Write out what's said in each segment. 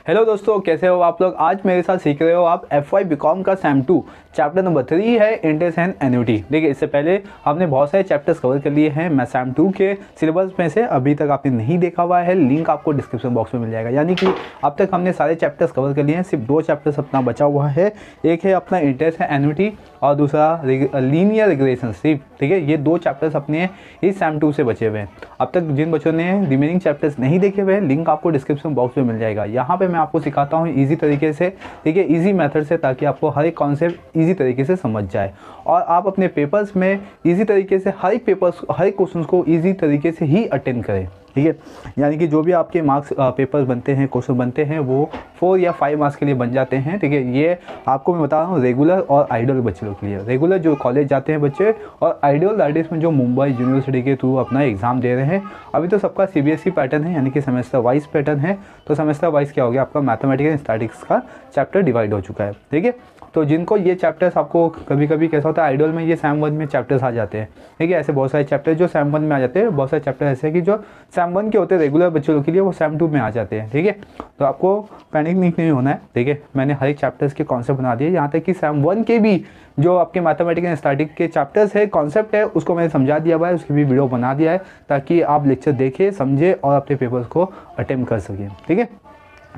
Hello दोस्तों, कैसे हो आप लोग। आज मेरे साथ सीख रहे हो आप FY बीकॉम का सेम 2 चैप्टर नंबर 3 है इंटरेस्ट एंड एन्युटी। देखिए, इससे पहले हमने बहुत सारे चैप्टर्स कवर कर लिए हैं। मैं सेम 2 के सिलेबस में से अभी तक आपने नहीं देखा हुआ है, लिंक आपको डिस्क्रिप्शन बॉक्स में मिल जाएगा। यानी कि अब तक हमने सारे चैप्टर्स कवर कर लिए हैं, सिर्फ 2 चैप्टर्स अपना बचा हुआ है। एक है अपना इंटरेस्ट एंड एन्युटी और दूसरा लीनियर रिग्रेशन। सिर्फ ठीक है, ये 2 चैप्टर्स अपने इस सेम 2 से बचे हुए हैं। अब तक जिन बच्चों ने रिमेनिंग चैप्टर्स नहीं देखे हुए हैं, लिंक आपको डिस्क्रिप्शन बॉक्स में मिल जाएगा। यहाँ पे मैं आपको सिखाता हूँ इजी तरीके से, ठीक है, इजी मेथड से, ताकि आपको हर एक कॉन्सेप्ट इजी तरीके से समझ जाए और आप अपने पेपर्स में इजी तरीके से हर एक क्वेश्चंस को इजी तरीके से ही अटेंड करें। ठीक है, यानी कि जो भी आपके मार्क्स पेपर्स बनते हैं, क्वेश्चन बनते हैं, वो 4 या 5 मार्क्स के लिए बन जाते हैं। ठीक है, ये आपको मैं बता रहा हूँ रेगुलर और आइडियल बच्चे लोग के लिए। रेगुलर जो कॉलेज जाते हैं बच्चे, और आइडियल दैट इज में जो मुंबई यूनिवर्सिटी के थ्रू अपना एग्जाम दे रहे हैं। अभी तो सबका CBSE पैटर्न है, यानी कि सेमेस्टर वाइज पैटर्न है। तो सेमेस्टर वाइज क्या हो गया, आपका मैथमेटिक्स एंड स्टैटिक्स का चैप्टर डिवाइड हो चुका है। ठीक है, तो जिनको ये चैप्टर्स आपको कभी कभी कैसा होता है, आइडियल में ये सेम 1 में चैप्टर्स आ जाते हैं। ठीक है, ऐसे बहुत सारे चैप्टर जो सेम 1 में आ जाते हैं, बहुत सारे चैप्टर ऐसे हैं कि जो सेम 1 के होते हैं रेगुलर बच्चों के लिए, वो सेम 2 में आ जाते हैं। ठीक है, तो आपको पैनिक नहीं होना है। ठीक है, मैंने हर एक चैप्टर्स के कॉन्सेप्ट बना दिए, यहाँ तक कि सेम 1 के भी जो आपके मैथमेटिक्स एंड स्टैटिक्स के चैप्टर्स है, कॉन्सेप्ट है, उसको मैंने समझा दिया हुआ है, उसकी भी वीडियो बना दिया है, ताकि आप लेक्चर देखें, समझे और अपने पेपर्स को अटेम्प्ट कर सकें। ठीक है,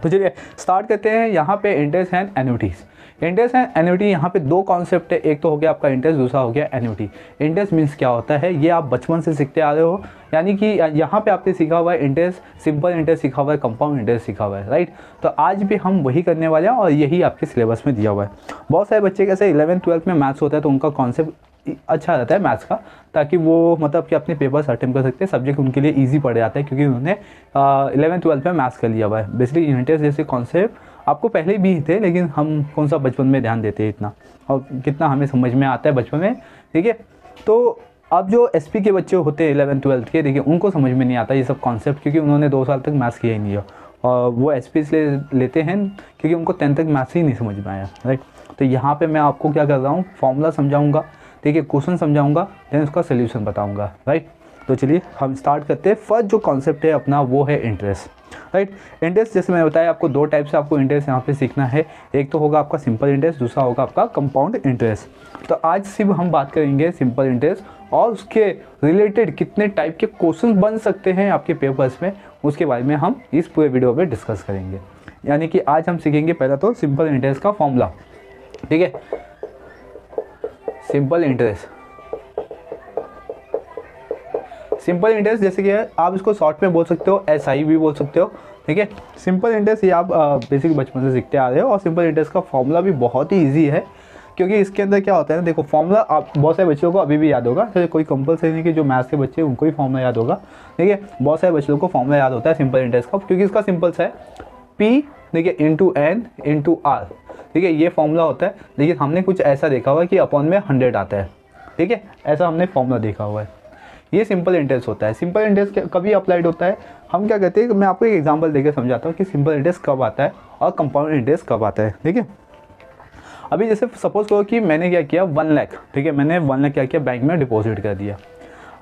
तो चलिए स्टार्ट करते हैं। यहाँ पे interest and annuities. Interest and annuity, यहाँ पे 2 कॉन्सेप्ट है। एक तो हो गया आपका इंटरेस्ट, दूसरा हो गया एन्युटी। इंटरेस्ट मीन्स क्या होता है, ये आप बचपन से सीखते आ रहे हो। यानी कि यहाँ पे आपने सीखा हुआ है इंटरेस्ट, सिंपल इंटरेस्ट सीखा हुआ है, कंपाउंड इंटरेस्ट सीखा हुआ है, राइट। तो आज भी हम वही करने वाले हैं और यही आपके सिलेबस में दिया हुआ है। बहुत सारे बच्चे कैसे 11th-12th में मैथ्स होता है, तो उनका कॉन्सेप्ट अच्छा रहता है मैथ्स का, ताकि वो मतलब कि अपने पेपर्स अटेम्प्ट कर सकते हैं। सब्जेक्ट उनके लिए इजी पड़ जाता है, क्योंकि उन्होंने 11th-12th में मैथ्स कर लिया हुआ है। बेसिकली इंटरेस्ट जैसे कॉन्सेप्ट आपको पहले भी थे, लेकिन हम कौन सा बचपन में ध्यान देते हैं इतना, और कितना हमें समझ में आता है बचपन में। ठीक है, तो अब जो SP के बच्चे होते हैं 11th-12th के, देखिए उनको समझ में नहीं आता ये सब कॉन्सेप्ट, क्योंकि उन्होंने 2 साल तक मैथ्स किया ही नहीं है। और वो SP इसलिए लेते हैं क्योंकि उनको 10th तक मैथ्स ही नहीं समझ में आया, राइट। तो यहाँ पे मैं आपको क्या कर रहा हूँ, फॉर्मूला समझाऊंगा, ठीक है, क्वेश्चन समझाऊंगा, देन उसका सोल्यूशन बताऊंगा, राइट। तो चलिए हम स्टार्ट करते हैं। फर्स्ट जो कॉन्सेप्ट है अपना, वो है इंटरेस्ट, राइट। इंटरेस्ट जैसे मैंने बताया आपको, 2 टाइप से आपको इंटरेस्ट यहाँ पे सीखना है। एक तो होगा आपका सिंपल इंटरेस्ट, दूसरा होगा आपका कंपाउंड इंटरेस्ट। तो आज सिर्फ हम बात करेंगे सिंपल इंटरेस्ट, और उसके रिलेटेड कितने टाइप के क्वेश्चन बन सकते हैं आपके पेपर्स में, उसके बारे में हम इस पूरे वीडियो में डिस्कस करेंगे। यानी कि आज हम सीखेंगे पहला तो सिंपल इंटरेस्ट का फॉर्मूला। ठीक है, सिंपल इंटरेस्ट, सिंपल इंटरेस्ट जैसे कि आप इसको शॉर्ट में बोल सकते हो, SI भी बोल सकते हो। ठीक है, सिंपल इंटरेस्ट ये आप बेसिक बचपन से सीखते आ रहे हो। और सिंपल इंटरेस्ट का फॉर्मूला भी बहुत ही इजी है, क्योंकि इसके अंदर क्या होता है ना, देखो फॉर्मूला आप बहुत सारे बच्चों को अभी भी याद होगा। तो कोई कंपलसरी नहीं कि जो मैथ्स के बच्चे उनको ही फॉर्मूला याद होगा। ठीक है, बहुत सारे बच्चों को फॉर्मूला याद होता है सिंपल इंटरेस्ट का, क्योंकि इसका सिंपल सा है, P देखिए इंटू N इंटू R। ठीक है, ये फॉर्मूला होता है। लेकिन हमने कुछ ऐसा देखा हुआ है कि अपॉन में 100 आता है। ठीक है, ऐसा हमने फॉर्मूला देखा हुआ है। ये सिंपल इंटरेस्ट होता है। सिंपल इंटरेस्ट कभी अप्लाइड होता है, हम क्या कहते हैं, मैं आपको एक एग्जांपल देकर समझाता हूँ कि सिंपल इंटरेस्ट कब आता है और कंपाउंड इंटरेस्ट कब आता है। ठीक है, अभी जैसे सपोज करो कि मैंने क्या किया, 1 लाख, ठीक है, मैंने 1 लाख क्या किया, बैंक में डिपॉजिट कर दिया।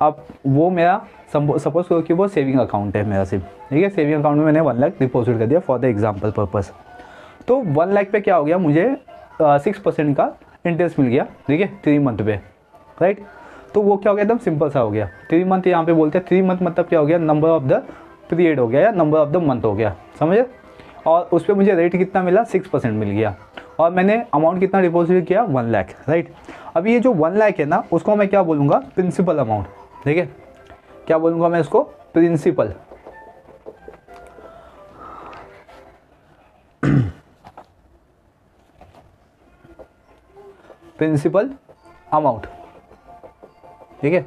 अब वो मेरा सपोज करो कि वो सेविंग अकाउंट है मेरा सिर्फ। ठीक है, सेविंग अकाउंट में मैंने 1 लाख डिपॉजिट कर दिया फॉर द एग्जाम्पल पर्पज़। तो 1 लाख पे क्या हो गया, मुझे 6% का इंटरेस्ट मिल गया। ठीक है, 3 मंथ पे, राइट। तो वो क्या हो गया, एकदम सिंपल सा हो गया। 3 मंथ यहाँ पे बोलते हैं, 3 मंथ मतलब क्या हो गया, नंबर ऑफ द पीरियड हो गया या नंबर ऑफ द मंथ हो गया, समझे। और उस पर मुझे रेट कितना मिला, 6% मिल गया। और मैंने अमाउंट कितना डिपॉजिट किया, 1 लाख, राइट। अब ये जो 1 लाख है ना, उसको मैं क्या बोलूँगा, प्रिंसिपल अमाउंट। ठीक है, क्या बोलूँगा मैं इसको, प्रिंसिपल। Principal amount. ठीक है,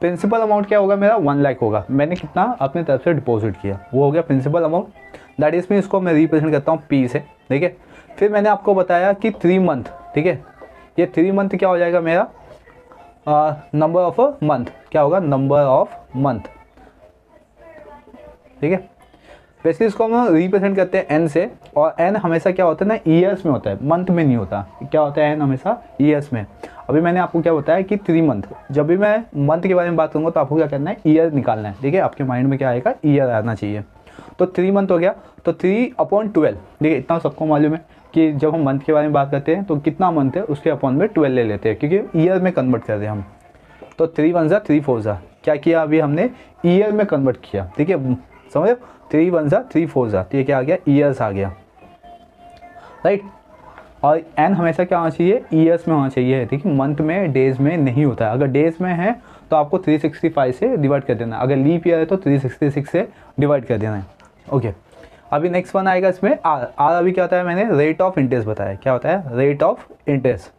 प्रिंसिपल अमाउंट क्या होगा मेरा, 1 लाख होगा। मैंने कितना अपनी तरफ से डिपॉजिट किया, वो हो गया प्रिंसिपल अमाउंट। दैट इज में इसको मैं रिप्रेजेंट करता हूँ P से। ठीक है, फिर मैंने आपको बताया कि 3 मंथ, ठीक है, ये 3 मंथ क्या हो जाएगा मेरा, नंबर ऑफ मंथ, क्या होगा, नंबर ऑफ मंथ। ठीक है, वैसे इसको हम रिप्रेजेंट करते हैं N से, और N हमेशा क्या होता है ना, ईयर्स में होता है, मंथ में नहीं होता। क्या होता है N हमेशा ईयर्स में। अभी मैंने आपको क्या बताया कि 3 मंथ, जब भी मैं मंथ के बारे में बात करूँगा तो आपको क्या करना है, ईयर निकालना है। ठीक है, आपके माइंड में क्या आएगा, ईयर आना चाहिए। तो 3 मंथ हो गया, तो 3/12। देखिए इतना सबको मालूम है कि जब हम मंथ के बारे में बात करते हैं तो कितना मंथ है उसके अपॉन में 12 ले लेते हैं, क्योंकि ईयर में कन्वर्ट कर रहे हैं हम। तो 3 1 जा 3 4 जा, क्या किया अभी हमने, ईयर में कन्वर्ट किया। ठीक है, समझो, 3 1 जा 3 4 जा, तो ये क्या आ गया, ईयर्स आ गया, राइट। और एन हमेशा क्या होना चाहिए, ईयर्स में होना चाहिए। ठीक है, मंथ में, डेज में नहीं होता है। अगर डेज में है तो आपको 365 से डिवाइड कर देना है, अगर लीप ईयर है तो 366 से डिवाइड कर देना है। ओके, अभी नेक्स्ट वन आएगा इसमें आर। आर अभी क्या होता है, मैंने रेट ऑफ इंटरेस्ट बताया, क्या होता है, रेट ऑफ इंटरेस्ट।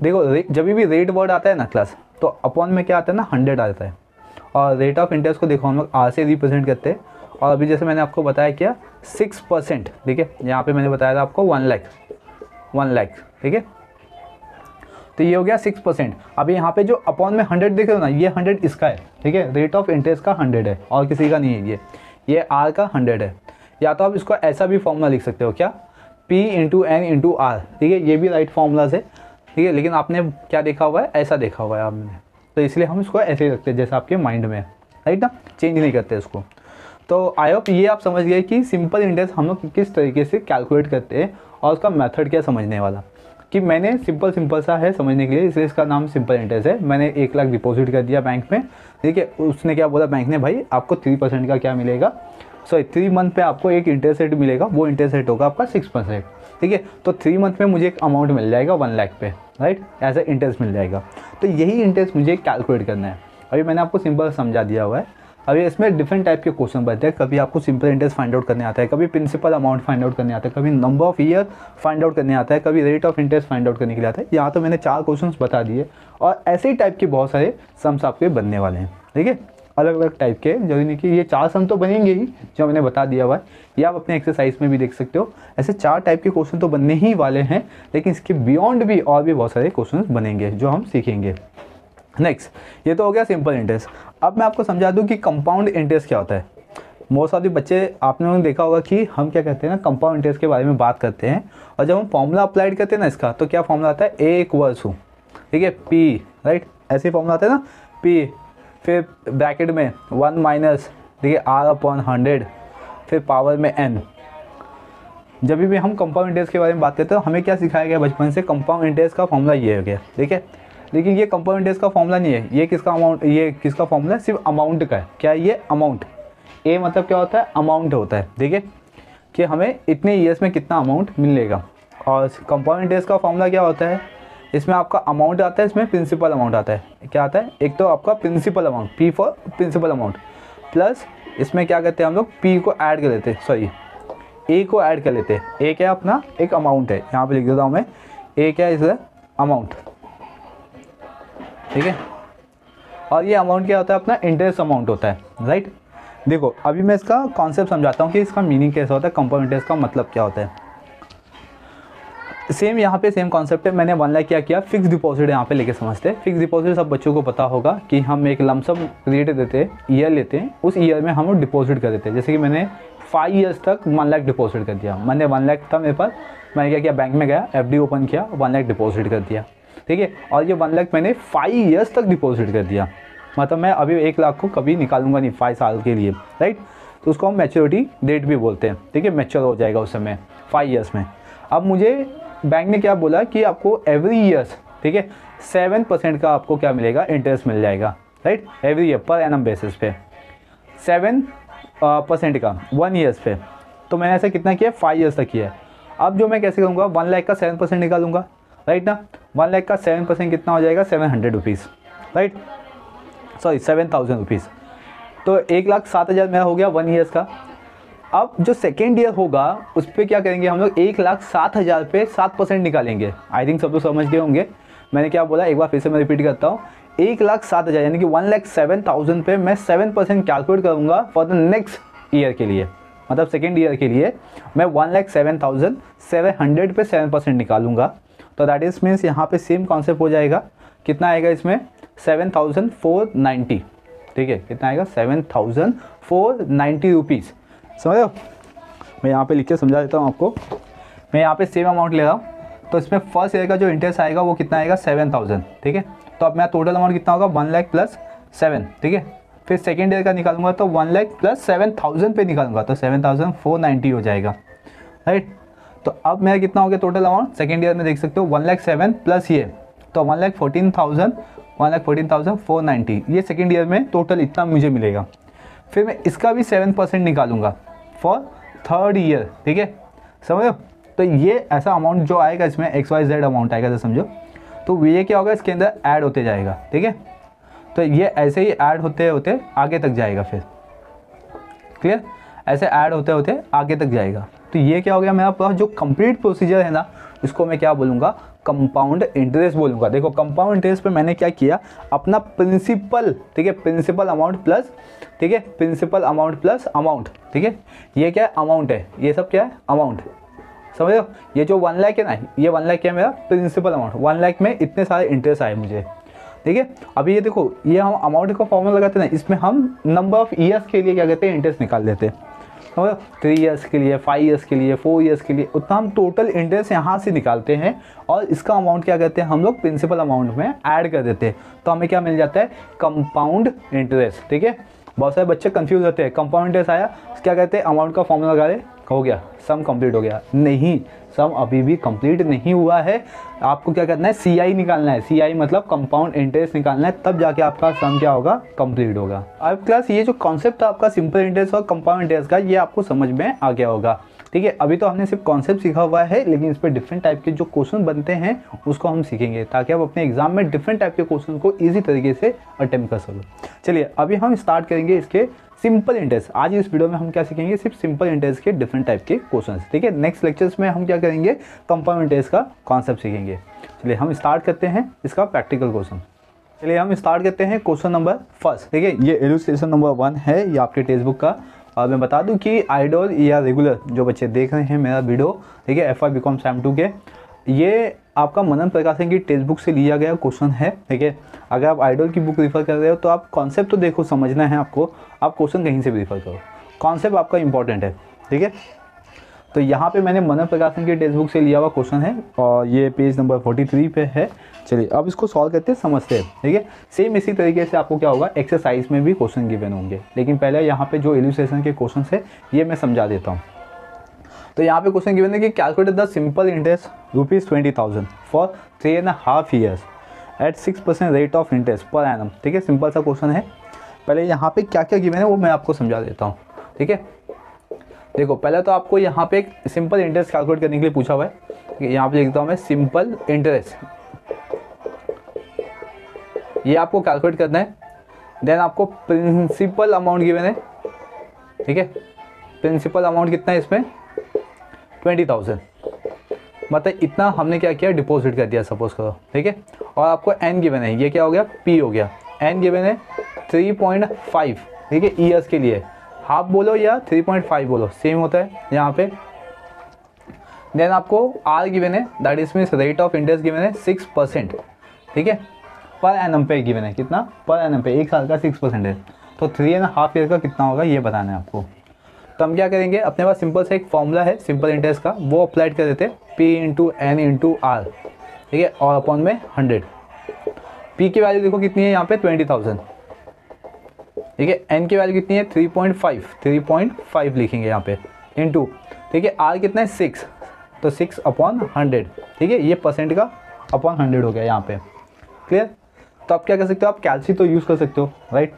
देखो जब भी रेट वर्ड आता है ना क्लास, तो अपॉन में क्या आता है ना, 100 आता है। और रेट ऑफ इंटरेस्ट को देखो हम लोग आर से रिप्रेजेंट करते हैं। और अभी जैसे मैंने आपको बताया क्या, 6%। ठीक है, यहाँ पे मैंने बताया था आपको 1 लाख। ठीक है, तो ये हो गया 6%। अभी यहाँ पे जो अपॉन में 100 देख रहे हो ना, ये 100 इसका है। ठीक है, रेट ऑफ इंटरेस्ट का 100 है और किसी का नहीं है। ये आर का 100 है। या तो आप इसको ऐसा भी फॉर्मूला लिख सकते हो, क्या, P × N × R। ठीक है, ये भी राइट फॉर्मूला है। ठीक है, लेकिन आपने क्या देखा हुआ है, ऐसा देखा हुआ है आपने, तो इसलिए हम इसको ऐसे ही रखते हैं जैसा आपके माइंड में है, राइट ना, चेंज नहीं करते इसको। तो आई होप ये आप समझ गए कि सिंपल इंटरेस्ट हम लोग किस तरीके से कैलकुलेट करते हैं और उसका मेथड क्या समझने वाला, कि मैंने सिंपल सा है समझने के लिए, इसलिए इसका नाम सिंपल इंटरेस्ट है। मैंने 1 लाख डिपॉजिट कर दिया बैंक में। ठीक है, उसने क्या बोला बैंक ने, भाई आपको 3% का क्या मिलेगा, सॉरी 3 मंथ पे आपको एक इंटरेस्ट रेट मिलेगा, वो इंटरेस्ट रेट होगा आपका 6%। ठीक है, तो 3 मंथ में मुझे एक अमाउंट मिल जाएगा 1 लाख पे, राइट, एज ए इंटरेस्ट मिल जाएगा। तो यही इंटरेस्ट मुझे कैलकुलेट करना है। अभी मैंने आपको सिंपल समझा दिया हुआ है। अभी इसमें डिफरेंट टाइप के क्वेश्चन बनते हैं। कभी आपको सिंपल इंटरेस्ट फाइंड आउट करने आता है, कभी प्रिंसिपल अमाउंट फाइंड आउट करने आता है, कभी number of year find out करने आता है, कभी rate of interest find out करने के लिए आता है। यहाँ तो मैंने 4 क्वेश्चन बता दिए और ऐसे ही टाइप के बहुत सारे सम्स आपके बनने वाले हैं। ठीक है, अलग अलग टाइप के, जरूरी नहीं कि ये 4 सम तो बनेंगे ही जो मैंने बता दिया हुआ है। ये आप अपने एक्सरसाइज में भी देख सकते हो। ऐसे 4 टाइप के क्वेश्चन तो बनने ही वाले हैं, लेकिन इसके बियॉन्ड भी और भी बहुत सारे क्वेश्चन बनेंगे जो हम सीखेंगे। नेक्स्ट, ये तो हो गया सिंपल इंटरेस्ट। अब मैं आपको समझा दूं कि कंपाउंड इंटरेस्ट क्या होता है। मोस्ट ऑफ द बच्चे आपने देखा होगा कि हम क्या कहते हैं ना, कंपाउंड इंटरेस्ट के बारे में बात करते हैं, और जब हम फॉर्मूला अप्लाइड करते हैं ना इसका, तो क्या फॉर्मूला आता है, A = ठीक है P, राइट, ऐसे फॉर्मूला आता है ना, P, फिर ब्रैकेट में 1 - ठीक है R/100, फिर पावर में n। जब भी हम कंपाउंड इंटरेस्ट के बारे में बात करते हैं तो हमें क्या सिखाया गया बचपन से, कंपाउंड इंटरेस्ट का फॉर्मूला ये हो गया। ठीक है, लेकिन ये कंपाउंड इंटरेस्ट का फॉर्मूला नहीं है। ये किसका अमाउंट, ये किसका फॉर्मूला है, सिर्फ अमाउंट का है। क्या है ये, अमाउंट। ए मतलब क्या होता है, अमाउंट होता है। ठीक है, कि हमें इतने ईयर्स में कितना अमाउंट मिलेगा। और कंपाउंड इंटरेस्ट का फॉर्मूला क्या होता है, इसमें आपका अमाउंट आता है, इसमें प्रिंसिपल अमाउंट आता है। क्या आता है, एक तो आपका principal amount, P for principal amount, plus इसमें क्या करते हैं हम लोग, P को ऐड कर लेते हैं, सॉरी A को ऐड कर लेते हैं। A क्या अपना एक अमाउंट है, यहाँ पे लिख देता हूँ मैं, A क्या इज अमाउंट। ठीक है, और ये अमाउंट क्या होता है, अपना इंटरेस्ट अमाउंट होता है, राइट। देखो अभी मैं इसका कॉन्सेप्ट समझाता हूँ कि इसका मीनिंग कैसा होता है, कंपाउंड इंटरेस्ट का मतलब क्या होता है। सेम यहाँ पे सेम कॉन्सेप्ट है। मैंने 1 लाख क्या किया, फिक्स डिपॉजिट यहाँ पे लेके समझते हैं। फिक्स डिपॉजिट सब बच्चों को पता होगा कि हम एक लमसम रेट देते हैं, ईयर लेते हैं, उस ईयर में हम डिपॉजिट कर देते हैं। जैसे कि मैंने 5 ईयर्स तक 1 लाख डिपॉजिट कर दिया। मैंने 1 लाख था मेरे पास, मैंने क्या किया, बैंक में गया, FD ओपन किया, 1 लाख डिपॉजिट कर दिया। ठीक है, और ये 1 लाख मैंने 5 ईयर्स तक डिपॉजिट कर दिया। मतलब मैं अभी 1 लाख को कभी निकालूंगा नहीं 5 साल के लिए, राइट। तो उसको हम मैच्योरिटी डेट भी बोलते हैं। ठीक है, मैच्योर हो जाएगा उस समय 5 ईयर्स में। अब मुझे बैंक ने क्या बोला कि आपको एवरी ईयर्स, ठीक है, 7% का आपको क्या मिलेगा, इंटरेस्ट मिल जाएगा, right, every year per annum basis पे 7% का 1 ईयर्स पे। तो मैंने ऐसा कितना किया, 5 ईयर्स तक किया है। अब जो मैं कैसे करूँगा, 1 लाख का 7% निकालूंगा, राइट ना। 1 लाख का 7% कितना हो जाएगा, 700 रुपीज़, राइट, सॉरी 7000 रुपीज़। तो 1,07,000 मेरा हो गया 1 ईयर्स का। अब जो सेकेंड ईयर होगा उस पर क्या करेंगे हम लोग, 1,07,000 पे 7% निकालेंगे। आई थिंक सब लोग समझ गए होंगे मैंने क्या बोला, एक बार फिर से मैं रिपीट करता हूँ। 1,07,000 यानी कि 1,07,000 पे मैं 7% कैलकुलेट करूँगा फॉर द नेक्स्ट ईयर के लिए, मतलब सेकेंड ईयर के लिए मैं 1,07,700 पे 7% निकालूंगा। तो दैट इज मीन्स यहाँ पे सेम कॉन्सेप्ट हो जाएगा। कितना आएगा इसमें, 7,490। ठीक है, कितना आएगा, 7,490 रुपीज़। समझ लो, मैं यहाँ पे लिख के समझा देता हूँ आपको। मैं यहाँ पे सेम अमाउंट ले रहा हूँ, तो इसमें फर्स्ट ईयर का जो इंटरेस्ट आएगा वो कितना आएगा, 7,000। ठीक है, तो अब मेरा टोटल अमाउंट कितना होगा, 1 लाख + 7। ठीक है, फिर सेकेंड ईयर का निकालूंगा तो 1 लाख प्लस 7,000 पे निकालूंगा तो 7,490 हो जाएगा, राइट। तो अब मेरा कितना हो गया टोटल अमाउंट सेकेंड ईयर में, देख सकते हो 1,07,000 प्लस ये तो 1,14,490 ये सेकेंड ईयर में टोटल इतना मुझे मिलेगा। फिर मैं इसका भी 7% निकालूंगा फॉर थर्ड ईयर, ठीक है, समझो। तो ये ऐसा अमाउंट जो आएगा इसमें XYZ अमाउंट आएगा, तो समझो। तो ये क्या होगा, इसके अंदर ऐड होते जाएगा, ठीक है। तो ये ऐसे ही ऐड होते होते आगे तक जाएगा, फिर क्लियर, ऐसे ऐड होते होते आगे तक जाएगा। तो ये क्या हो गया मेरा पास जो कंप्लीट प्रोसीजर है ना, इसको मैं क्या बोलूँगा, कंपाउंड इंटरेस्ट बोलूँगा। देखो कंपाउंड इंटरेस्ट पे मैंने क्या किया, अपना प्रिंसिपल, ठीक है, प्रिंसिपल अमाउंट प्लस, ठीक है, प्रिंसिपल अमाउंट प्लस अमाउंट, ठीक है। ये क्या है, अमाउंट है, ये सब क्या है, अमाउंट, समझ लो। ये जो 1 लाख है ना, ये 1 लाख क्या है मेरा प्रिंसिपल अमाउंट, 1 लाख में इतने सारे इंटरेस्ट आए मुझे, ठीक है। अभी ये देखो, ये हम अमाउंट का फॉर्मूला लगाते हैं ना, इसमें हम नंबर ऑफ ईयर्स के लिए क्या कहते हैं, इंटरेस्ट निकाल देते हैं, 3 ईयर्स के लिए, 5 ईयर्स के लिए, 4 ईयर्स के लिए, उतना हम टोटल इंटरेस्ट यहाँ से निकालते हैं और इसका अमाउंट क्या कहते हैं हम लोग प्रिंसिपल अमाउंट में ऐड कर देते हैं। तो हमें क्या मिल जाता है, कंपाउंड इंटरेस्ट, ठीक है। बहुत सारे बच्चे कंफ्यूज होते हैं, कंपाउंड इंटरेस्ट आया क्या कहते हैं, अमाउंट का फॉर्मूला लगा रहे, हो गया सम कंप्लीट हो गया। नहीं, सम अभी भी कंप्लीट नहीं हुआ है, आपको क्या करना है, CI निकालना है। CI मतलब कंपाउंड इंटरेस्ट निकालना है, तब जाके आपका सम क्या होगा, कंप्लीट होगा। अब क्लास ये जो कॉन्सेप्ट था आपका सिंपल इंटरेस्ट और कंपाउंड इंटरेस्ट का, ये आपको समझ में आ गया होगा, ठीक है। अभी तो हमने सिर्फ कॉन्सेप्ट सीखा हुआ है, लेकिन इस पर डिफरेंट टाइप के जो क्वेश्चन बनते हैं उसको हम सीखेंगे, ताकि आप अपने एग्जाम में डिफरेंट टाइप के क्वेश्चन को ईजी तरीके से अटेम्प्ट कर सको। चलिए अभी हम स्टार्ट करेंगे इसके सिंपल इंटरेस्ट। आज इस वीडियो में हम क्या सीखेंगे, सिर्फ सिंपल इंटरेस्ट के डिफरेंट टाइप के क्वेश्चंस, ठीक है। नेक्स्ट लेक्चर्स में हम क्या करेंगे, कंपाउंड इंटरेस्ट का कॉन्सेप्ट सीखेंगे। चलिए हम स्टार्ट करते हैं इसका प्रैक्टिकल क्वेश्चन। चलिए हम स्टार्ट करते हैं क्वेश्चन नंबर फर्स्ट, ठीक है। ये इलस्ट्रेशन नंबर 1 है, ये आपके टेक्स्ट बुक का। और मैं बता दूं कि आइडल या रेगुलर जो बच्चे देख रहे हैं मेरा वीडियो, ठीक है, FY BCom SAM 2 के, ये आपका मनन प्रकाशन की टेक्स्ट बुक से लिया गया क्वेश्चन है, ठीक है। अगर आप आइडल की बुक रिफर कर रहे हो तो आप कॉन्सेप्ट तो देखो, समझना है आपको, आप क्वेश्चन कहीं से भी रिफर करो, कॉन्सेप्ट आपका इंपॉर्टेंट है, ठीक है। तो यहाँ पे मैंने मनन प्रकाशन की टेक्स्ट बुक से लिया हुआ क्वेश्चन है और ये पेज नंबर 43 पे है। चलिए अब इसको सॉल्व करते हैं, समझते हैं, ठीक है। सेम इसी तरीके से आपको क्या होगा, एक्सरसाइज में भी क्वेश्चन गिवन होंगे, लेकिन पहले यहाँ पे जो इलस्ट्रेशन के क्वेश्चन है ये मैं समझा देता हूँ। तो यहाँ पे क्वेश्चन गिवन है कि calculate the simple interest ₹20,000 for 3.5 years at 6% rate of interest per annum, ठीक है। सिंपल सा क्वेश्चन है। पहले यहाँ पे क्या क्या गिवन है वो मैं आपको समझा देता हूँ, ठीक है। देखो पहले तो आपको यहाँ पे एक सिंपल इंटरेस्ट कैलकुलेट करने के लिए पूछा हुआ है, यहाँ पे लिखता हूँ मैं सिंपल इंटरेस्ट, ये आपको कैलकुलेट करना है। देन आपको प्रिंसिपल अमाउंट गिवन है, ठीक है। प्रिंसिपल अमाउंट कितना है इसमें, 20,000, मतलब इतना हमने क्या किया, डिपॉजिट कर दिया सपोज करो, ठीक है। और आपको n गिवन है, ये क्या हो गया, p हो गया। n गिवन है 3.5, ठीक है, ईयर्स के लिए, हाफ बोलो या 3.5 बोलो सेम होता है यहाँ पे। देन आपको r गिवन है, that is means rate of interest given है 6%, ठीक है, पर एनम पे गिवन है, कितना, पर एनम पे, एक साल का 6% है। तो 3.5 ईयर का कितना होगा ये बताना है आपको। तो हम क्या करेंगे, अपने पास सिंपल सा एक फॉर्मूला है सिंपल इंटरेस्ट का, वो अप्लाइड कर देते हैं, P into N into R, ठीक है, और अपॉन में 100। P की वैल्यू देखो कितनी है यहाँ पे 20,000, ठीक है। n की वैल्यू कितनी है 3.5 लिखेंगे यहाँ पे, इंटू, ठीक है, r कितना है 6, तो 6 अपॉन 100, ठीक है, ये परसेंट का अपॉन 100 हो गया यहाँ पे, क्लियर। तो आप क्या कर सकते हो, आप कैलसी तो यूज़ कर सकते हो, राइट,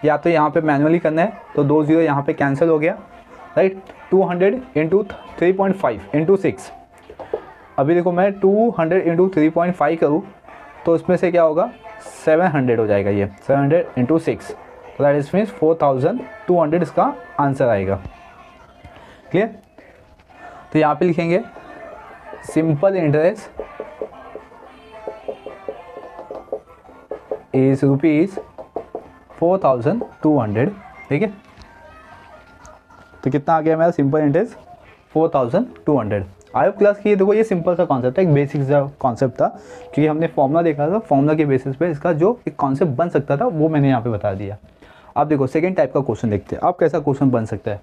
या तो यहाँ पे मैनुअली करना है तो 2 0 यहाँ पे कैंसिल हो गया, राइट। 200 इंटू 3.5 इंटू 6, अभी देखो मैं 200 इंटू 3.5 करूँ तो उसमें से क्या होगा 700 हो जाएगा, ये 700 इंटू 6, दैट इज मीन्स 4,200 इसका आंसर आएगा, क्लियर। तो यहाँ पे लिखेंगे सिंपल इंटरेस्ट इज ₹4,200, ठीक है। तो कितना आ गया मेरा सिंपल इंटरेस्ट 4,200। आई क्लास की देखो ये सिंपल सा कॉन्सेप्ट है, एक बेसिक सा कॉन्सेप्ट था, क्योंकि हमने फॉर्मूला देखा था, फॉर्मूला के बेसिस पे इसका जो एक कॉन्सेप्ट बन सकता था वो मैंने यहाँ पे बता दिया। अब देखो सेकेंड टाइप का क्वेश्चन देखते हैं, अब कैसा क्वेश्चन बन सकता है।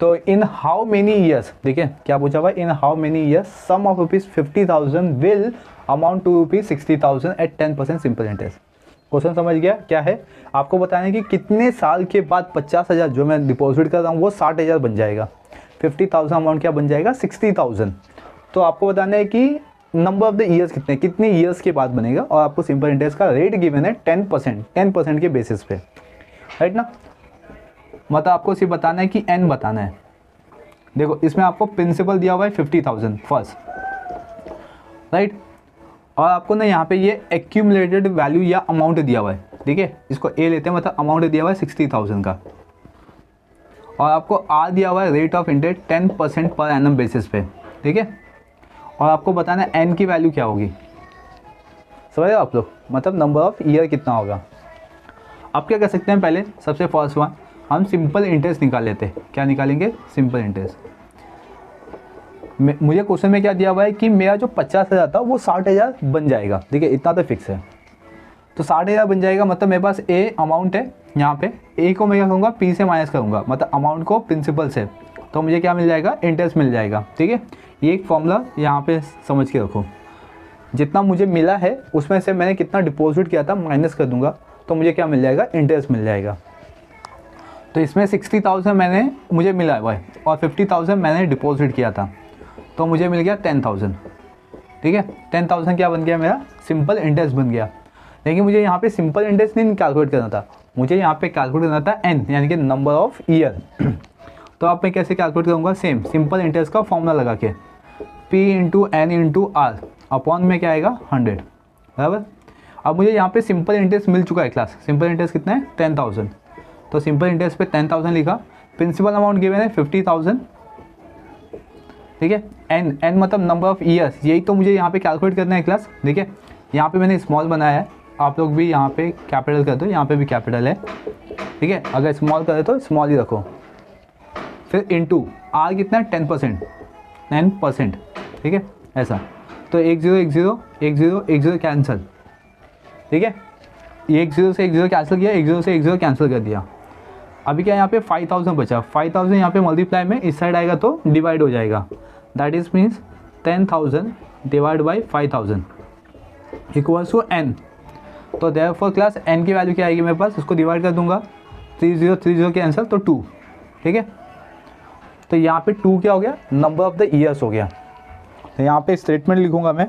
तो इन हाउ मेनी ईयर्स, देखिए क्या पूछा हुआ, in how many years sum of ₹50,000 will amount to ₹60,000 at 10% simple interest. Question समझ गया क्या है? आपको बताना है कि कितने साल के बाद 50,000 जो मैं डिपॉजिट कर रहा हूँ वो 60,000 बन जाएगा, 50,000 अमाउंट क्या बन जाएगा 60,000। तो आपको बताना है कि नंबर ऑफ द ईयर्स कितने ईयर्स के बाद बनेगा, और आपको सिंपल इंटरेस्ट का रेट गिवन है 10% के बेसिस पे, राइट ना। मतलब आपको सिर्फ बताना है कि n बताना है। देखो इसमें आपको प्रिंसिपल दिया हुआ है 50,000 फर्स्ट, राइट, और आपको ना यहाँ पे ये एक्यूमुलेटेड वैल्यू या अमाउंट दिया हुआ है, ठीक है, इसको ए लेते हैं, मतलब अमाउंट दिया हुआ है 60,000 का, और आपको आर दिया हुआ है rate of interest 10% per annum basis पे, ठीक है, और आपको बताना है एन की वैल्यू क्या होगी, समझ रहे हो आप लोग, मतलब नंबर ऑफ ईयर कितना होगा। अब क्या कर सकते हैं, पहले सबसे फर्स्ट वन हम सिंपल इंटरेस्ट निकाल लेते हैं। क्या निकालेंगे? Simple interest. मुझे क्वेश्चन में क्या दिया हुआ है कि मेरा जो 50,000 था वो 60,000 बन जाएगा, ठीक है, इतना तो फिक्स है। तो 60,000 बन जाएगा, मतलब मेरे पास ए अमाउंट है, यहाँ पे ए को मैं क्या करूँगा, पी से माइनस करूँगा, मतलब अमाउंट को प्रिंसिपल से, तो मुझे क्या मिल जाएगा, इंटरेस्ट मिल जाएगा, ठीक है। ये एक फॉर्मूला यहाँ पे समझ के रखो, जितना मुझे मिला है उसमें से मैंने कितना डिपॉजिट किया था माइनस कर दूंगा, तो मुझे क्या मिल जाएगा, इंटरेस्ट मिल जाएगा। तो इसमें 60,000 मुझे मिला हुआ है और 50,000 मैंने डिपॉजिट किया था, तो मुझे मिल गया 10,000, ठीक है। 10,000 क्या बन गया, मेरा सिंपल इंटरेस्ट बन गया। लेकिन मुझे यहाँ पे सिंपल इंटरेस्ट नहीं कैलकुलेट करना था, मुझे यहाँ पे कैलकुलेट करना था एन, यानी कि नंबर ऑफ ईयर। तो अब मैं कैसे कैलकुलेट करूँगा, सेम सिंपल इंटरेस्ट का फॉर्मूला लगा के, P into N into R upon में क्या आएगा 100, बराबर। अब मुझे यहाँ पे सिंपल इंटरेस्ट मिल चुका है क्लास, सिंपल इंटरेस्ट कितना है 10,000, तो सिंपल इंटरेस्ट पे 10,000 लिखा, प्रिंसिपल अमाउंट गिवन है 50,000, ठीक है। एन मतलब नंबर ऑफ ईयर्स, यही तो मुझे यहाँ पे कैलकुलेट करना है क्लास, ठीक है। यहाँ पे मैंने स्मॉल बनाया है, आप लोग भी यहाँ पे कैपिटल कर दो, यहाँ पे भी कैपिटल है, ठीक है। अगर स्मॉल करे तो स्मॉल ही रखो, फिर इनटू आर कितना है 10%, ठीक है, ऐसा। तो 1 0 1 0 1 0 1 0 कैंसिल, ठीक है, 1 0 से 1 0 कैंसिल किया, 1 0 से 1 0 कैंसिल कर दिया। अभी क्या यहाँ पे 5,000 बचा, 5,000 यहाँ पे मल्टीप्लाई में इस साइड आएगा तो डिवाइड हो जाएगा, that is means 10,000 divide by 5,000 equals to N. तो देयरफॉर क्लास एन की वैल्यू क्या आएगी मेरे पास, उसको डिवाइड कर दूंगा, 30 के आंसर तो 2, ठीक है। तो यहाँ पे 2 क्या हो गया, नंबर ऑफ द ईयर्स हो गया। तो यहाँ पे स्टेटमेंट लिखूंगा मैं,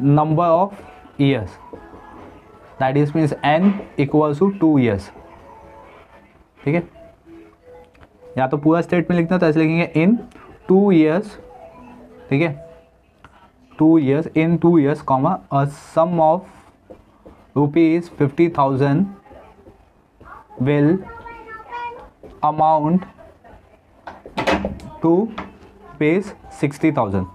number of years that is means n equals to 2 years, ठीक है। या तो पूरा स्टेटमेंट लिखना, तो ऐसे लिखेंगे इन 2 ईयर्स, ठीक है, 2 years, in 2 years comma a sum of ₹50,000 will amount to rupees 60,000।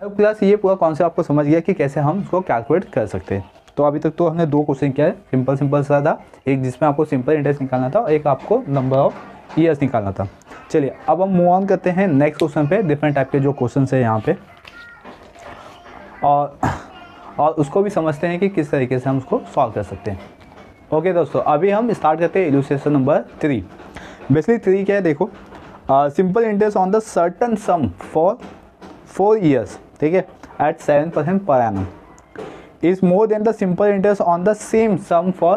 Plus ये पूरा कॉन्सेप्ट आपको समझ गया कि कैसे हम उसको कैलकुलेट कर सकते हैं। तो अभी तक तो हमने 2 क्वेश्चन किया है, सिंपल सा था, एक जिसमें आपको सिंपल इंटरेस्ट निकालना था और एक आपको नंबर ऑफ ईयर्स निकालना था। चलिए अब हम मूव ऑन करते हैं नेक्स्ट क्वेश्चन पे, डिफरेंट टाइप के जो क्वेश्चन है यहाँ पे, और उसको भी समझते हैं कि किस तरीके से हम उसको सॉल्व कर सकते हैं। ओके दोस्तों, अभी हम स्टार्ट करते हैं इलस्ट्रेशन नंबर 3। बेसिकली 3 क्या है, देखो, simple interest on the certain sum for 4 years, ठीक है, at 7% per annum is more than the simple interest on the same sum for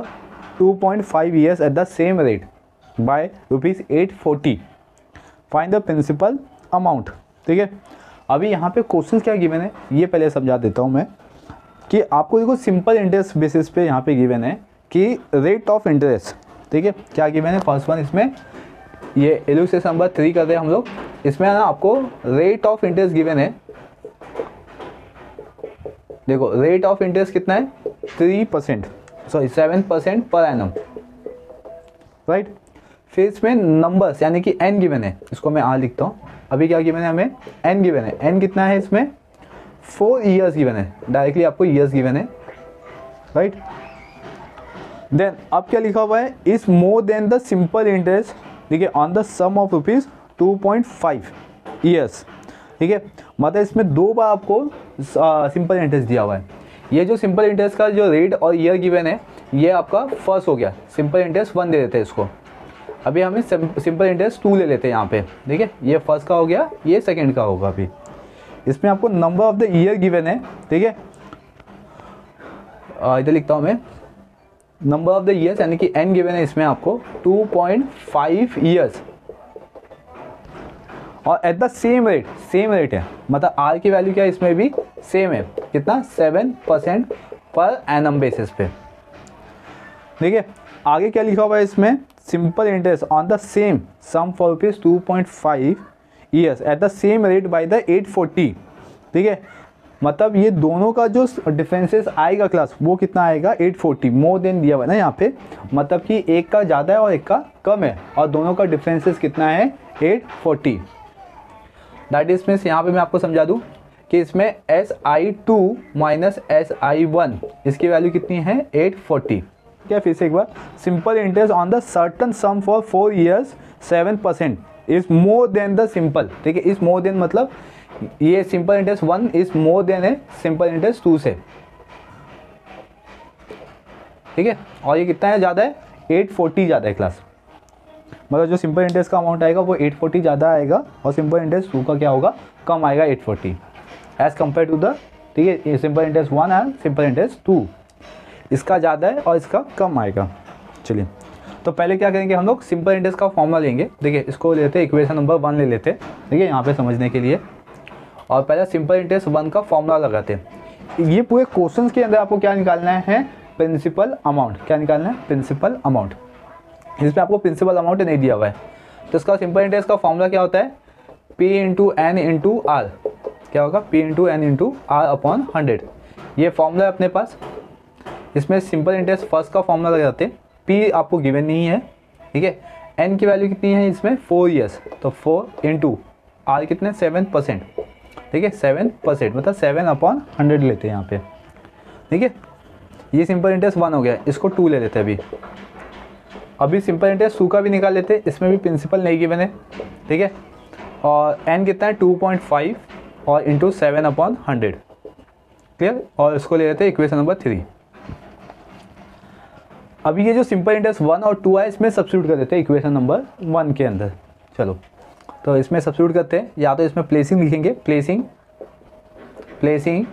2.5 years at the same rate by ₹840. Find the principal amount, ठीक है। अभी यहाँ पे question क्या given है ये पहले समझा देता हूँ मैं, कि आपको देखो सिंपल इंटरेस्ट बेसिस पे यहाँ पे गिवन है कि रेट ऑफ इंटरेस्ट, ठीक है, क्या गिवन है फर्स्ट वन, इसमें ये इलस्ट्रेशन नंबर 3 कर रहे हैं हम लोग, इसमें ना आपको रेट ऑफ इंटरेस्ट गिवन है। देखो रेट ऑफ इंटरेस्ट कितना है 3%, सॉरी 7% पर एनम, राइट। फिर इसमें नंबर्स यानी कि n गिवन है, इसको मैं आर लिखता हूँ। अभी क्या गिवन है हमें, n गिवन है, n कितना है इसमें 4 ईयर्स गिवन है, डायरेक्टली आपको ईयर्स गिवन है, राइट। देन अब क्या लिखा हुआ है, is more than the simple interest, ठीक है, on the sum of ₹2.5 years, ठीक है। मतलब इसमें 2 बार आपको सिंपल इंटरेस्ट दिया हुआ है। ये जो सिंपल इंटरेस्ट का जो रेट और ईयर गिवन है ये आपका फर्स्ट हो गया, सिंपल इंटरेस्ट 1 दे देते हैं इसको। अभी हमें सिंपल इंटरेस्ट 2 ले लेते हैं यहाँ पे, ठीक है, ये फर्स्ट का हो गया, ये सेकंड का होगा। अभी इसमें आपको number of the year given है, ठीक है, इधर लिखता हूँ मैं, नंबर ऑफ द ईयर्स यानी कि n गिवन है इसमें आपको 2.5 ईयर्स, और एट द सेम रेट है, मतलब r की वैल्यू क्या है इसमें भी सेम है, कितना 7% पर एनम बेसिस पे। देखिए आगे क्या लिखा हुआ है इसमें, simple interest on the same sum for rupees 2.5 years at the same rate by the 840। ठीक है, मतलब ये दोनों का जो डिफरेंसेस आएगा क्लास वो कितना आएगा 840, मोर देन दिया हुआ है ना यहाँ पे, मतलब कि एक का ज़्यादा है और एक का कम है, और दोनों का डिफरेंसेस कितना है 840। दैट इज मीन्स यहाँ पे मैं आपको समझा दूँ कि इसमें SI2 माइनस SI1 इसकी वैल्यू कितनी है 840। क्या फिर से एक बार, simple interest on the certain sum for 4 years 7% is more than the simple. ठीक है, इज मोर देन मतलब ये simple interest 1 is more than है सिंपल इंटरेस्ट 2 से। ठीक है, और ये कितना है ज़्यादा है 840 ज़्यादा है क्लास, मतलब जो सिंपल इंटरेस्ट का अमाउंट आएगा वो 840 ज़्यादा आएगा और सिंपल इंटरेस्ट 2 का क्या होगा कम आएगा 840 एज कम्पेयर टू द, ठीक है, simple interest 1 and simple interest 2, इसका ज़्यादा है और इसका कम आएगा। चलिए तो पहले क्या करेंगे हम लोग, सिंपल इंटरेस्ट का फॉर्मूला लेंगे। देखिए इसको लेते इक्वेशन नंबर 1 ले लेते, ठीक है, यहाँ पे समझने के लिए, और पहले सिंपल इंटरेस्ट 1 का फॉर्मूला लगाते हैं। ये पूरे क्वेश्चंस के अंदर आपको क्या निकालना है, प्रिंसिपल अमाउंट। क्या निकालना है, प्रिंसिपल अमाउंट। इसमें आपको प्रिंसिपल अमाउंट नहीं दिया हुआ है, तो इसका सिंपल इंटरेस्ट का फॉर्मूला क्या होता है, P into N into R. क्या होगा, P into N into R upon 100। ये फॉर्मूला है अपने पास। इसमें सिंपल इंटरेस्ट फर्स्ट का फॉर्मूला लगाते हैं, P आपको गिवन नहीं है, ठीक है, N की वैल्यू कितनी है इसमें 4 ईयर्स, तो 4 इंटू आर कितने 7%, ठीक है, 7% मतलब 7 अपॉन 100 लेते हैं यहाँ पे। ठीक है, ये सिंपल इंटरेस्ट 1 हो गया, इसको 2 ले लेते हैं अभी सिंपल इंटरेस्ट 2 का भी निकाल लेते हैं, इसमें भी प्रिंसिपल नहीं गिवन है। ठीक है, और n कितना है 2.5 और इंटू 7 अपॉन 100। क्लियर, और इसको ले लेते हैं इक्वेशन नंबर 3। अभी ये जो सिंपल इंटरेस्ट 1 और 2 है इसमें सब्स्टिट्यूट कर देते हैं इक्वेशन नंबर 1 के अंदर। चलो तो इसमें सब्स्टिट्यूट करते हैं, या तो इसमें प्लेसिंग लिखेंगे, प्लेसिंग,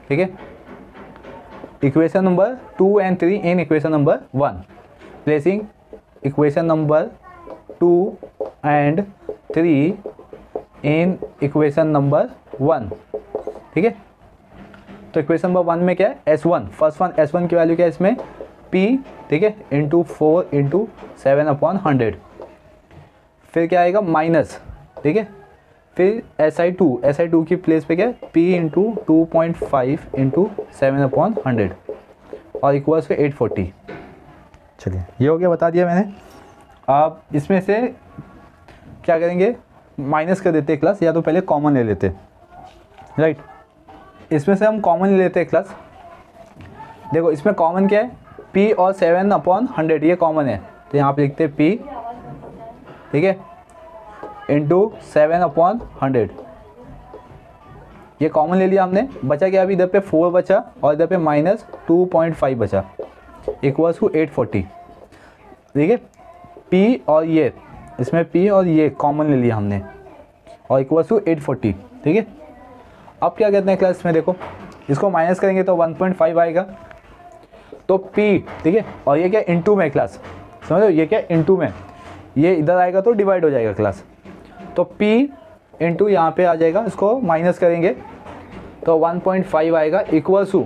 ठीक है, equation number 2 and 3 in equation number 1, placing equation number 2 and 3 in equation number 1। ठीक है, तो इक्वेशन नंबर 1 में क्या है S1, फर्स्ट वन S1 की वैल्यू क्या है इसमें P, ठीक है, इंटू 4 इंटू 7 अपॉन 100। फिर क्या आएगा माइनस, ठीक है, फिर SI2 की प्लेस पे क्या है P इंटू 2.5 इंटू 7 अपॉन 100 और इक्वल्स पे 840। चलिए ये हो गया, बता दिया मैंने। अब इसमें से क्या करेंगे, माइनस कर देते हैं क्लास, या तो पहले कॉमन ले लेते, राइट। इसमें से हम कॉमन ले लेते हैं क्लास। देखो इसमें कॉमन क्या है, P और 7 अपॉन 100 ये कॉमन है, तो यहाँ पे लिखते हैं P, ठीक है, इंटू 7 अपॉन 100, ये कॉमन ले लिया हमने। बचा क्या, अभी इधर पे 4 बचा और इधर पे माइनस 2.5 बचा, इक्वल्स टू 840। ठीक है, P और ये, इसमें P और ये कॉमन ले लिया हमने और इक्वल्स टू 840। ठीक है, अब क्या कहते हैं क्लास में, देखो इसको माइनस करेंगे तो 1.5 आएगा, तो P, ठीक है, और ये क्या इंटू में क्लास, समझ लो, ये क्या इंटू में, ये इधर आएगा तो डिवाइड हो जाएगा क्लास, तो P इंटू यहाँ पे आ जाएगा, इसको माइनस करेंगे तो 1.5 आएगा, इक्वल्स टू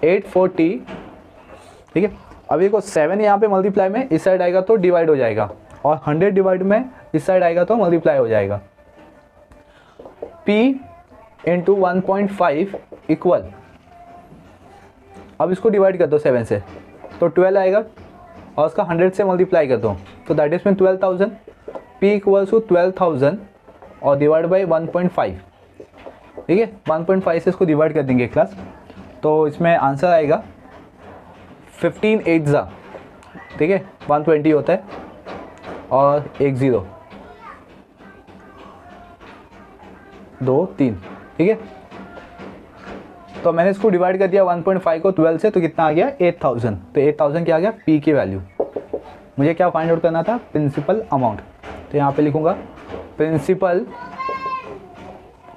840। ठीक है, अभी को 7 यहाँ पे मल्टीप्लाई में इस साइड आएगा तो डिवाइड हो जाएगा, और 100 डिवाइड में इस साइड आएगा तो मल्टीप्लाई हो जाएगा। P इंटू 1.5 इक्वल, अब इसको डिवाइड कर दो 7 से तो 12 आएगा, और उसका 100 से मल्टीप्लाई कर दो तो दैट इज में 12,000। P इक्वल्स टू 12,000 और डिवाइड बाई 1.5। ठीक है, 1.5 से इसको डिवाइड कर देंगे क्लास, तो इसमें आंसर आएगा 15 8 ज़ा, ठीक है, 120 होता है और 1 0 2 3। ठीक है, तो मैंने इसको डिवाइड कर दिया 1.5 को 12 से, तो कितना आ गया 8000। तो 8000 क्या आ गया P की वैल्यू। मुझे क्या फाइंड आउट करना था, प्रिंसिपल अमाउंट, तो यहाँ पे लिखूंगा प्रिंसिपल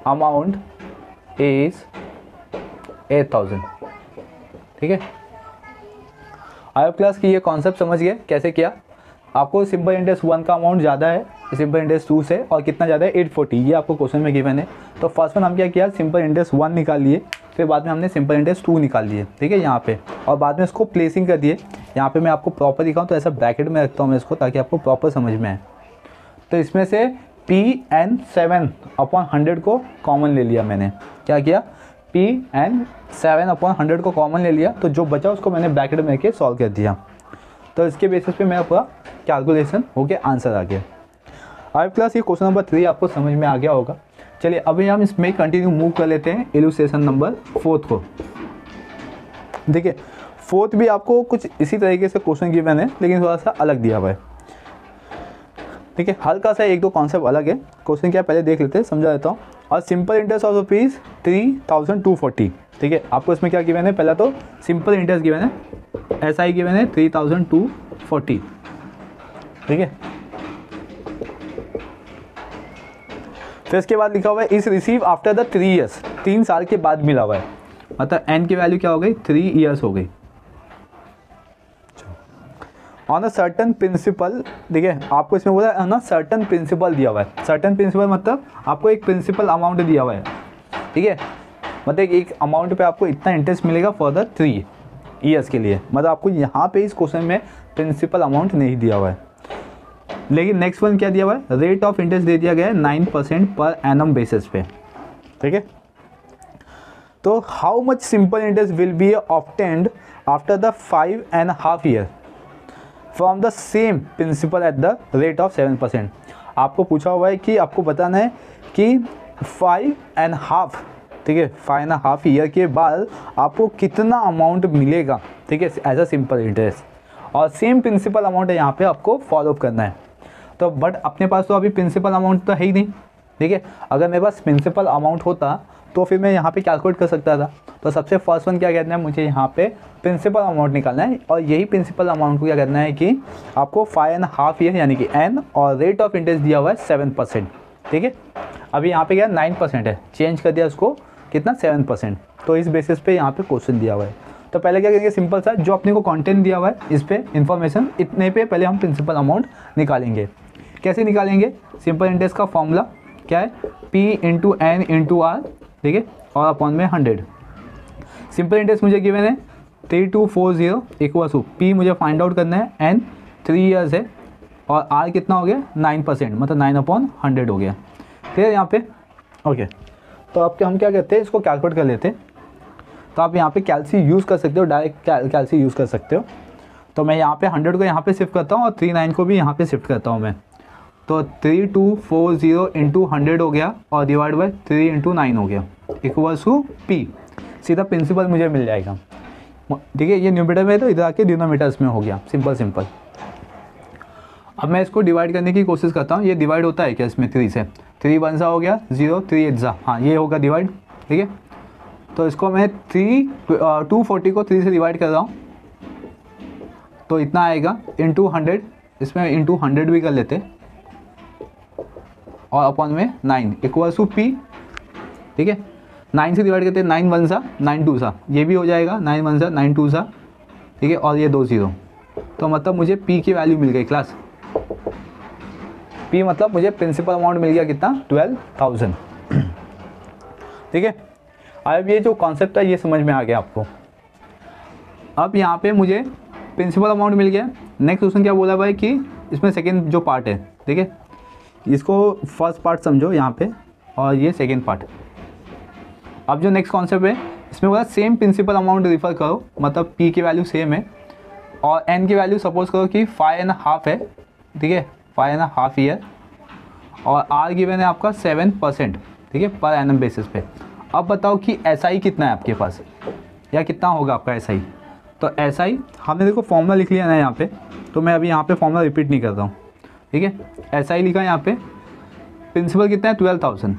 अमाउंट इज 8000। ठीक है, आई क्लास की ये कॉन्सेप्ट समझ गए कैसे किया। आपको सिंपल इंटरेस्ट 1 का अमाउंट ज़्यादा है सिंपल इंटरेस्ट 2 से, और कितना ज़्यादा है 840, ये आपको क्वेश्चन में गिवन है। तो फर्स्ट वन हम क्या किया, सिंपल इंटरेस्ट 1 निकाल लिए, फिर बाद में हमने सिंपल इंटरेस्ट 2 निकाल लिए, ठीक है यहाँ पे, और बाद में इसको प्लेसिंग कर दिए। यहाँ पे मैं आपको प्रॉपर दिखाऊँ तो ऐसा ब्रैकेट में रखता हूँ मैं इसको, ताकि आपको प्रॉपर समझ में आए। तो इसमें से Pn7/100 को कॉमन ले लिया मैंने, क्या किया, Pn7/100 को कॉमन ले लिया, तो जो बचा उसको मैंने ब्रैकेट में रख सॉल्व कर दिया। तो इसके बेसिस पे मेरा पूरा कैलकुलेशन हो गया, आंसर आ गया। आई क्लास ये क्वेश्चन नंबर 3 आपको समझ में आ गया होगा। चलिए अभी हम इसमें कंटिन्यू मूव कर लेते हैं इलस्ट्रेशन नंबर 4 को। देखिए 4 भी आपको कुछ इसी तरीके से क्वेश्चन गिवन है, लेकिन थोड़ा सा अलग दिया हुआ है, ठीक है, हल्का सा 1-2 कॉन्सेप्ट अलग है। क्वेश्चन क्या पहले देख लेते हैं, समझा देता हूँ। और सिंपल इंटरेस्ट ऑफ ₹3240, ठीक है, आपको इसमें क्या गिवन है, पहला तो सिंपल इंटरेस्ट गिवन है, SI गिवन है 3240, ठीक है। फिर इसके बाद लिखा हुआ है इस रिसीव आफ्टर द 3 ईयर्स, 3 साल के बाद मिला हुआ है, मतलब n की वैल्यू क्या हो गई, 3 ईयर्स हो गई। ऑन अ सर्टन प्रिंसिपल, देखिए आपको इसमें बोला है ना, सर्टन प्रिंसिपल दिया हुआ है। सर्टन प्रिंसिपल मतलब आपको एक प्रिंसिपल अमाउंट दिया हुआ है, ठीक है, मतलब एक अमाउंट पे आपको इतना इंटरेस्ट मिलेगा फॉर द 3 ईयर्स के लिए। मतलब आपको यहाँ पे इस क्वेश्चन में प्रिंसिपल अमाउंट नहीं दिया हुआ है, लेकिन नेक्स्ट वन क्या दिया हुआ है, रेट ऑफ इंटरेस्ट दे दिया गया है 9% पर एनम बेसिस पे, ठीक है। तो how much simple interest will be obtained after the 5.5 year from the same principal at the rate of 7%। आपको पूछा हुआ है कि आपको बताना है कि 5.5, ठीक है, 5.5 ईयर के बाद आपको कितना अमाउंट मिलेगा, ठीक है, एज अ सिंपल इंटरेस्ट, और सेम प्रिंसिपल अमाउंट है यहाँ पे आपको फॉलो करना है। तो बट अपने पास तो अभी प्रिंसिपल अमाउंट तो है ही नहीं, ठीक है। अगर मेरे पास प्रिंसिपल अमाउंट होता तो फिर मैं यहाँ पे कैलकुलेट कर सकता था। तो सबसे फर्स्ट वन क्या करना है, मुझे यहाँ पे प्रिंसिपल अमाउंट निकालना है, और यही प्रिंसिपल अमाउंट को क्या करना है कि आपको 5.5 ईयर यानी कि n, और रेट ऑफ इंटरेस्ट दिया हुआ है 7%, ठीक है। अभी यहाँ पे क्या 9% है, चेंज कर दिया उसको कितना 7%। तो इस बेसिस पे यहाँ पे क्वेश्चन दिया हुआ है। तो पहले क्या करेंगे, सिंपल सा जो अपने को कंटेंट दिया हुआ है इस पे इन्फॉर्मेशन, इतने पे पहले हम प्रिंसिपल अमाउंट निकालेंगे। कैसे निकालेंगे, सिंपल इंटरेस्ट का फॉर्मूला क्या है, P into N into R, ठीक है, और अपॉन में 100। सिंपल इंटरेस्ट मुझे गिवन है 3240 इक्वल टू P मुझे फाइंड आउट करना है, N 3 ईयर्स है, और R कितना हो गया 9%, मतलब 9/100 हो गया, ठीक है यहाँ पे, ओके। तो अब हम क्या करते हैं, इसको कैलकुलेट कर लेते हैं। तो आप यहाँ पे कैलसी यूज़ कर सकते हो, डायरेक्ट कैलसी यूज़ कर सकते हो। तो मैं यहाँ पे 100 को यहाँ पे शिफ्ट करता हूँ, और 39 को भी यहाँ पे शिफ्ट करता हूँ मैं। तो 3240 इंटू 100 हो गया, और डिवाइड बाई 3 इंटू 9 हो गया, इक्वल्स टू P, सीधा प्रिंसिपल मुझे मिल जाएगा, ठीक है। ये न्यूमरेटर में है, तो इधर आके डिनोमिनेटर्स में हो गया, सिंपल। अब मैं इसको डिवाइड करने की कोशिश करता हूँ। ये डिवाइड होता है क्या इसमें 3 से, 3 1 सा हो गया, 0 3 8 सा, हाँ ये होगा डिवाइड, ठीक है। तो इसको मैं 240 को 3 से डिवाइड कर रहा हूँ, तो इतना आएगा इंटू 100, इसमें इंटू 100 भी कर लेते, और अपॉन में 9 इक्वल्स टू P, ठीक है। 9 से डिवाइड करते हैं, 9 1 सा 9 2 सा, ये भी हो जाएगा 9 1 सा 9 2 सा, ठीक है, और ये 2 0। तो मतलब मुझे P की वैल्यू मिल गई क्लास, P मतलब मुझे प्रिंसिपल अमाउंट मिल गया कितना 12,000, ठीक है। अब ये जो कॉन्सेप्ट है ये समझ में आ गया आपको। अब यहाँ पे मुझे प्रिंसिपल अमाउंट मिल गया। नेक्स्ट क्वेश्चन क्या बोला भाई कि इसमें सेकेंड जो पार्ट है, ठीक है, इसको फर्स्ट पार्ट समझो यहाँ पे, और ये सेकेंड पार्ट। अब जो नेक्स्ट कॉन्सेप्ट है इसमें बोला सेम प्रिंसिपल अमाउंट रिफर करो, मतलब P की वैल्यू सेम है, और N की वैल्यू सपोज करो कि 5.5 है, ठीक है, 5.5 ईयर, और R गिवन है आपका 7%, ठीक है, पर एनम बेसिस पे। अब बताओ कि SI कितना है आपके पास, या कितना होगा आपका SI। तो SI हमने देखो फॉर्मूला लिख लिया ना यहाँ पे, तो मैं अभी यहाँ पे फॉर्मूला रिपीट नहीं कर रहा हूँ, ठीक है। SI लिखा है यहाँ पे, प्रिंसिपल कितना है 12,000,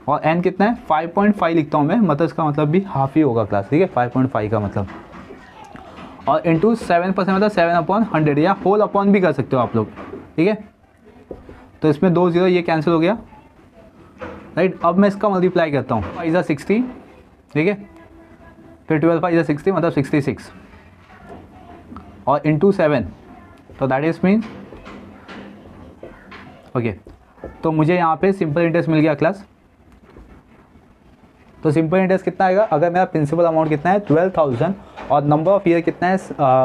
और N कितना है 5.5 लिखता हूँ मैं, मतलब इसका मतलब भी हाफ ही होगा क्लास, ठीक है, 5.5 का मतलब, और इंटू 7% मतलब 7/100, या होल अपॉन भी कर सकते हो आप लोग, ठीक है। तो इसमें 2 0 ये कैंसिल हो गया, राइट। अब मैं इसका मल्टीप्लाई करता हूँ, 5 60, ठीक है, फिर 12 5 60 मतलब 66, और इंटू 7, तो दैट इज मीन ओके। तो मुझे यहाँ पे सिंपल इंटरेस्ट मिल गया क्लास। तो सिंपल इंटरेस्ट कितना आएगा, अगर मेरा प्रिंसिपल अमाउंट कितना है 12,000 और नंबर ऑफ ईयर कितना है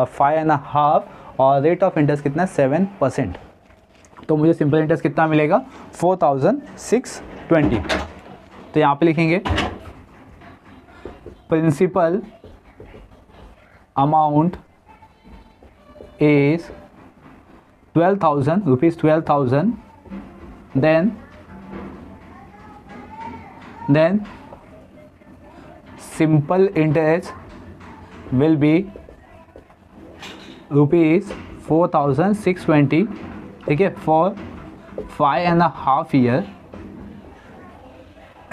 5.5 और रेट ऑफ इंटरेस्ट कितना है 7%, तो मुझे सिंपल इंटरेस्ट कितना मिलेगा 4,620। तो यहाँ पे लिखेंगे principal amount is 12,000 rupees 12,000, then simple interest will be rupees 4,620, ठीक है, for 5.5 year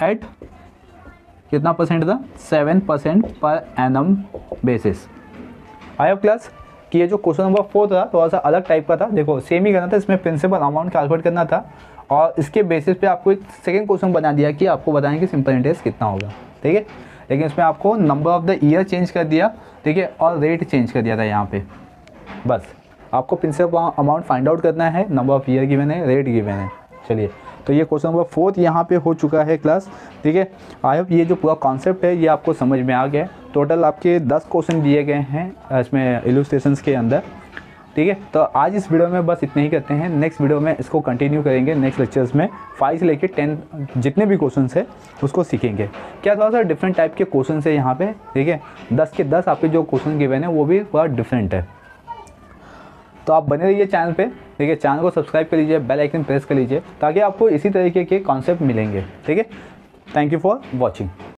एट कितना परसेंट था 7% per annum basis. I hope class कि ये जो क्वेश्चन नंबर 4 था थोड़ा सा अलग टाइप का था। देखो सेम ही करना था, इसमें प्रिंसिपल अमाउंट कैलकुलेट करना था और इसके बेसिस पे आपको एक सेकंड क्वेश्चन बना दिया कि आपको बताएं कि सिंपल इंटरेस्ट कितना होगा, ठीक है। लेकिन इसमें आपको number of the year change कर दिया, ठीक है, और रेट चेंज कर दिया था यहाँ पे। बस आपको प्रिंसिपल अमाउंट फाइंड आउट करना है, नंबर ऑफ ईयर गिवन है, रेट गिवन है। चलिए, तो ये क्वेश्चन नंबर 4 यहाँ पे हो चुका है क्लास, ठीक है। आई होप ये जो पूरा कॉन्सेप्ट है ये आपको समझ में आ गया। टोटल आपके 10 क्वेश्चन दिए गए हैं इसमें इलस्ट्रेशंस के अंदर, ठीक है। तो आज इस वीडियो में बस इतने ही करते हैं, नेक्स्ट वीडियो में इसको कंटिन्यू करेंगे। नेक्स्ट लेक्चर्स में 5 से लेकर 10 जितने भी क्वेश्चन है उसको सीखेंगे। क्या थोड़ा सा डिफरेंट टाइप के क्वेश्चन है यहाँ पे, ठीक है। 10 के 10 आपके जो क्वेश्चन गिवन है वो भी थोड़ा डिफरेंट है। तो आप बने रहिए चैनल पे, ठीक है। चैनल को सब्सक्राइब कर लीजिए, बेल आइकन प्रेस कर लीजिए ताकि आपको इसी तरीके के कॉन्सेप्ट मिलेंगे, ठीक है। Thank you for watching.